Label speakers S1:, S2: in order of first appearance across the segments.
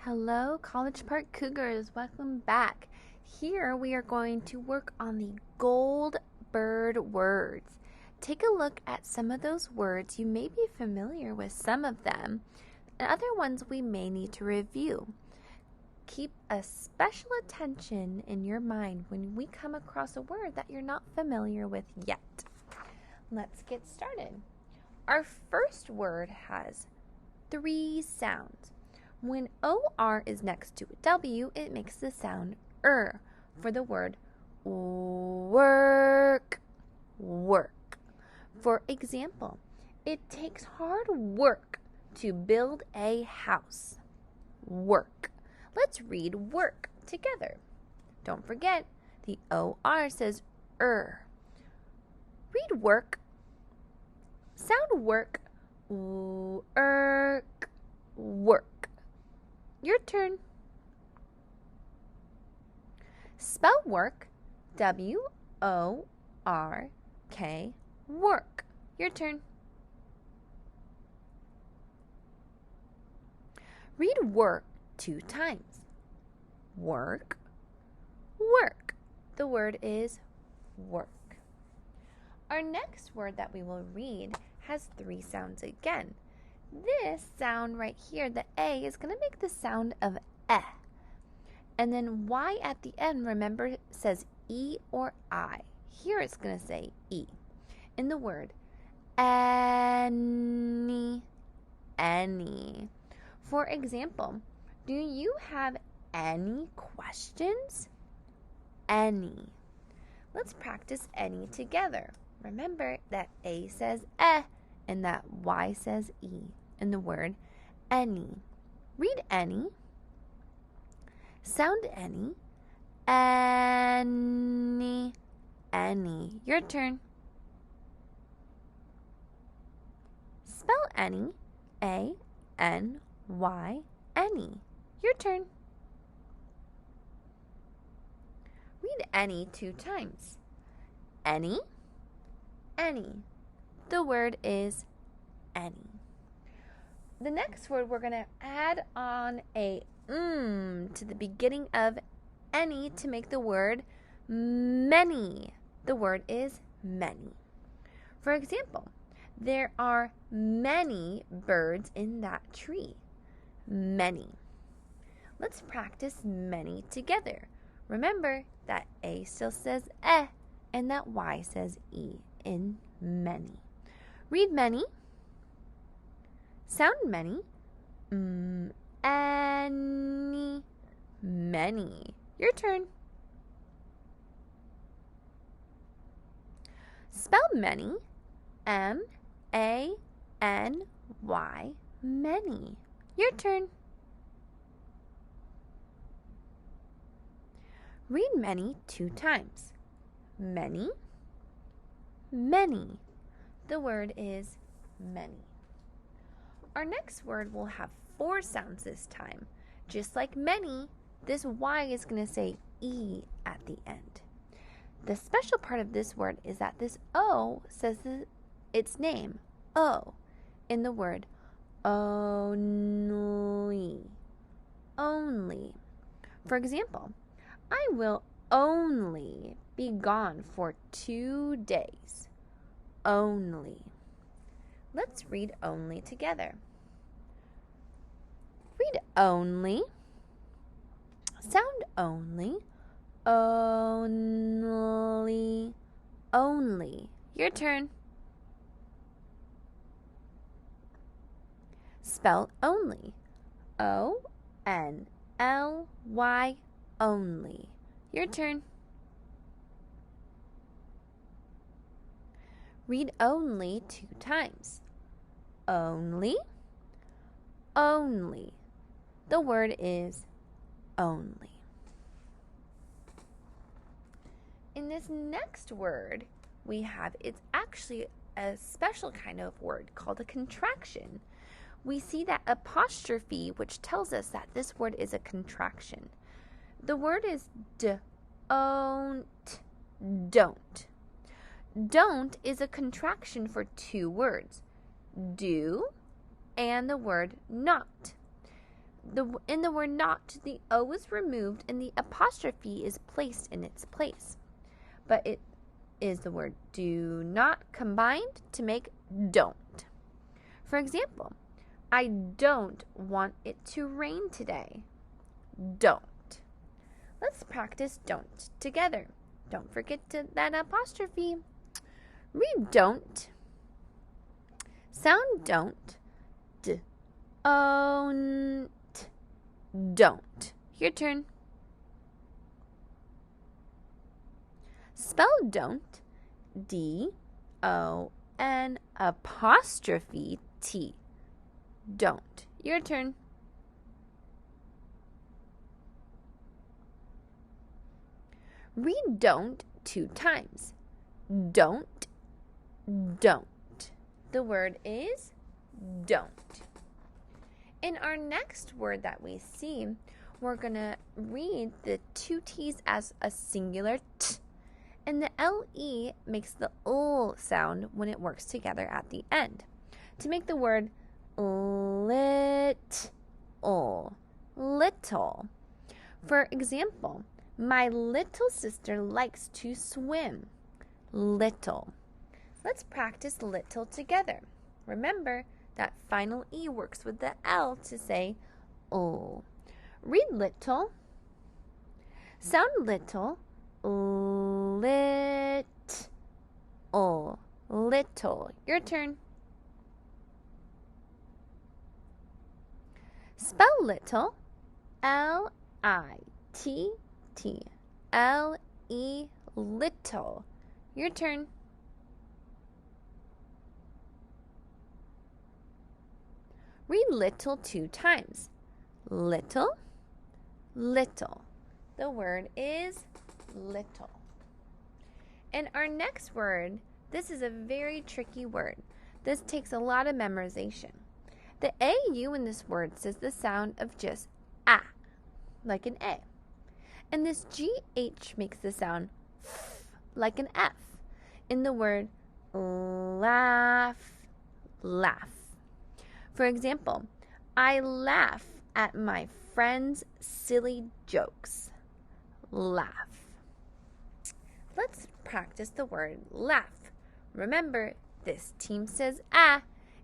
S1: Hello, College Park Cougars. Welcome back. Here we are going to work on the gold bird words. Take a look at some of those words. You may be familiar with some of them, and other ones we may need to review. Keep a special attention in your mind when we come across a word that you're not familiar with yet. Let's get started. Our first word has 3 sounds. When OR is next to a W, it makes the sound for the word work, work. For example, it takes hard work to build a house. Work. Let's read work together. Don't forget, the OR says Read work. Sound work. Work, work. Your turn. Spell work. W-O-R-K, work. Your turn. Read work 2 times. Work, work. The word is work. Our next word that we will read has 3 sounds again. This sound right here, the A, is going to make the sound of eh. And then Y at the end, remember, says E or I. Here it's going to say E. In the word any, any. For example, do you have any questions? Any. Let's practice any together. Remember that A says eh and that Y says E in the word any. Read any. Sound any. Any, any. Your turn. Spell any. A-N-Y, any. Your turn. Read any 2 times. Any, any. The word is any. The next word, we're going to add on a to the beginning of any to make the word many. The word is many. For example, there are many birds in that tree. Many. Let's practice many together. Remember that A still says eh and that Y says E in many. Read many. Sound many. Any, many. Your turn. Spell many. M-A-N-Y, many. Your turn. Read many 2 times. Many, many. The word is many. Our next word will have 4 sounds this time. Just like many, this Y is going to say E at the end. The special part of this word is that this O says its name, O, in the word only. Only. For example, I will only be gone for 2 days. Only. Let's read only together. Read only. Sound only. Only. Only. Your turn. Spell only. O-N-L-Y. Only. Your turn. Read only 2 times. Only. Only. The word is only. In this next word we have, it's actually a special kind of word called a contraction. We see that apostrophe, which tells us that this word is a contraction. The word is don't. Don't. Don't is a contraction for 2 words. Do and the word not. in the word not, the O is removed and the apostrophe is placed in its place. But it is the word do not combined to make don't. For example, I don't want it to rain today. Don't. Let's practice don't together. Don't forget that apostrophe. Read don't. Sound don't. Don't. Don't. Your turn. Spell don't. D-O-N apostrophe T. Don't. Your turn. Read don't 2 times. Don't. Don't. The word is don't. In our next word that we see, we're going to read the 2 T's as a singular T, and the L-E makes the L sound when it works together at the end to make the word little. For example, my little sister likes to swim. Little. Let's practice little together. Remember, that final E works with the L to say oh. Read little. Sound little. Little. Your turn. Spell little. L-I-T-T-L-E. Little. Your turn. Read little 2 times. Little. The word is little. And our next word, this is a very tricky word. This takes a lot of memorization. The AU in this word says the sound of just A, like an A. And this GH makes the sound F, like an F, in the word laugh. For example, I laugh at my friend's silly jokes. Laugh. Let's practice the word laugh. Remember, this team says ah,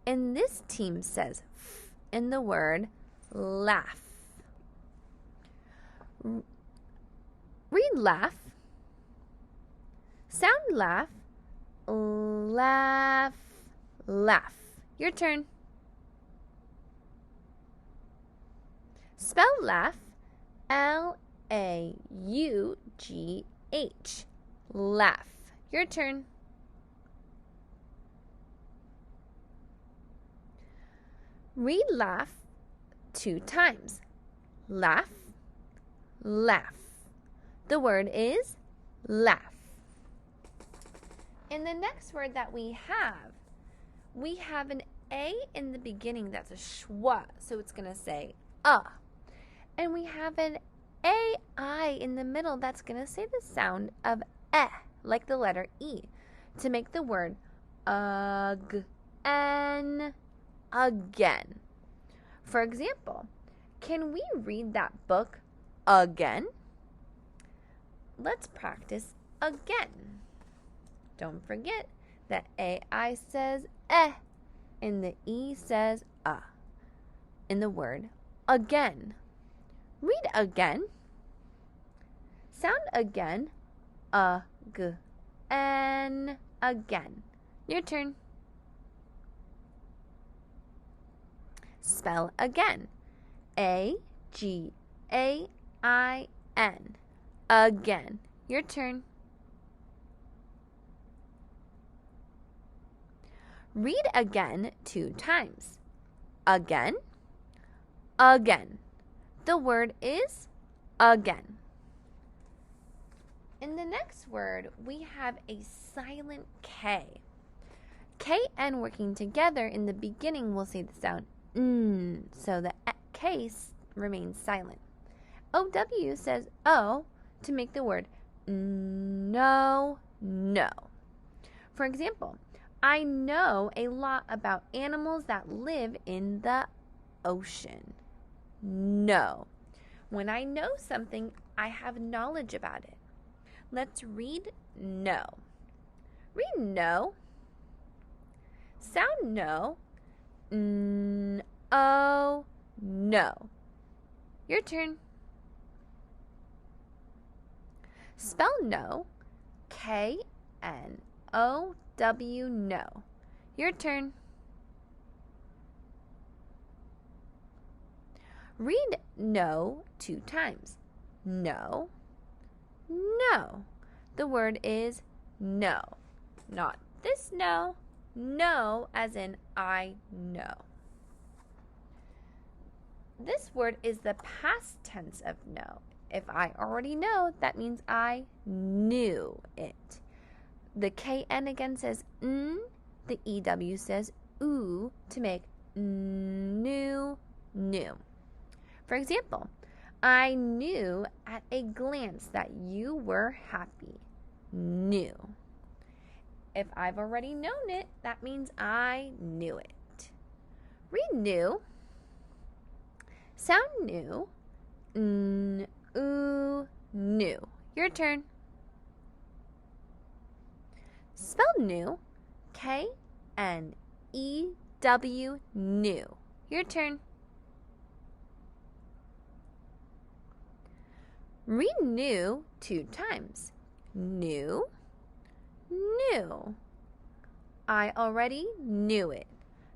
S1: and this team says f in the word laugh. Read laugh. Sound laugh. Laugh. Your turn. Spell laugh. L-A-U-G-H. Laugh. Your turn. Read laugh 2 times. Laugh. The word is laugh. In the next word that we have an A in the beginning that's a schwa, so it's going to say And we have an A-I in the middle that's going to say the sound of like the letter E, to make the word again. For example, can we read that book again? Let's practice again. Don't forget that A-I says and the E says in the word again. Read again. Sound again. Again. Your turn. Spell again. A-G-A-I-N. Again. Your turn. Read again 2 times. Again. The word is again. In the next word, we have a silent K. K and working together in the beginning will say the sound so the K remains silent. OW says O to make the word no. For example, I know a lot about animals that live in the ocean. know. When I know something, I have knowledge about it. Let's read know. Read know. Sound no. N-O, no. Your turn. Spell no. K-N-O-W, no. Your turn. Read no 2 times. No, no. The word is no. Not this no. No as in I know. This word is the past tense of know. If I already know, that means I knew it. The KN again says n. The EW says oo to make knew, knew. For example, I knew at a glance that you were happy. Knew. If I've already known it, that means I knew it. Read new. Sound new. Ooh, new. Your turn. Spell new. K-N-E-W, new. Your turn. Read new 2 times. New, new. I already knew it.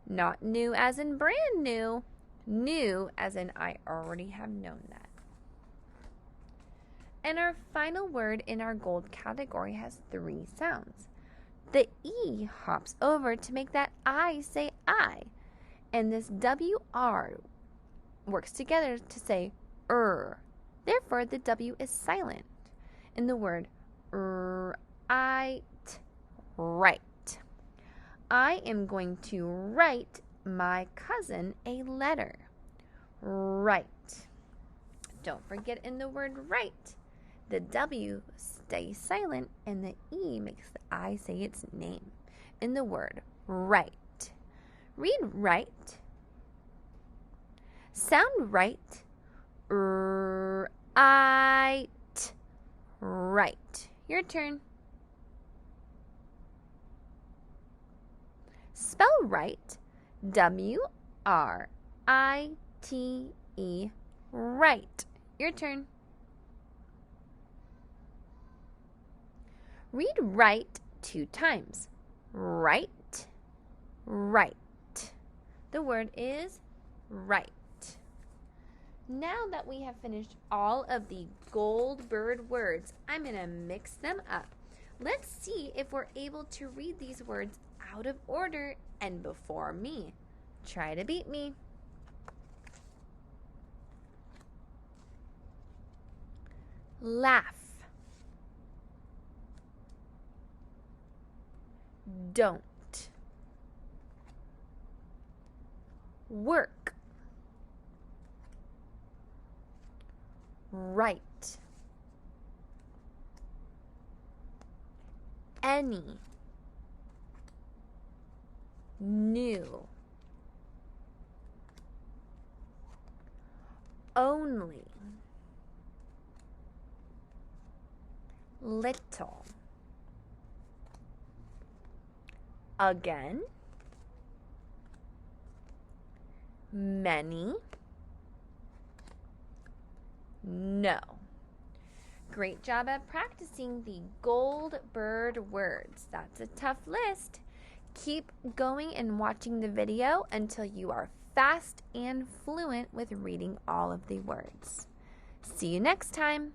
S1: Not new as in brand new. New as in I already have known that. And our final word in our gold category has 3 sounds. The E hops over to make that I say I. And this WR works together to say Therefore, the W is silent in the word right. I am going to write my cousin a letter. Right. Don't forget in the word right, the W stays silent and the E makes the I say its name in the word right. Read right. Sound right. Right. Right. Your turn. Spell right. W-R-I-T-E. Right. Your turn. Read right 2 times. Right. Right. The word is right. Now that we have finished all of the gold bird words, I'm going to mix them up. Let's see if we're able to read these words out of order and before me. Try to beat me. Laugh. Don't. Work. Right. Any. New. Only. Little. Again. Many. No. Great job at practicing the gold bird words. That's a tough list. Keep going and watching the video until you are fast and fluent with reading all of the words. See you next time.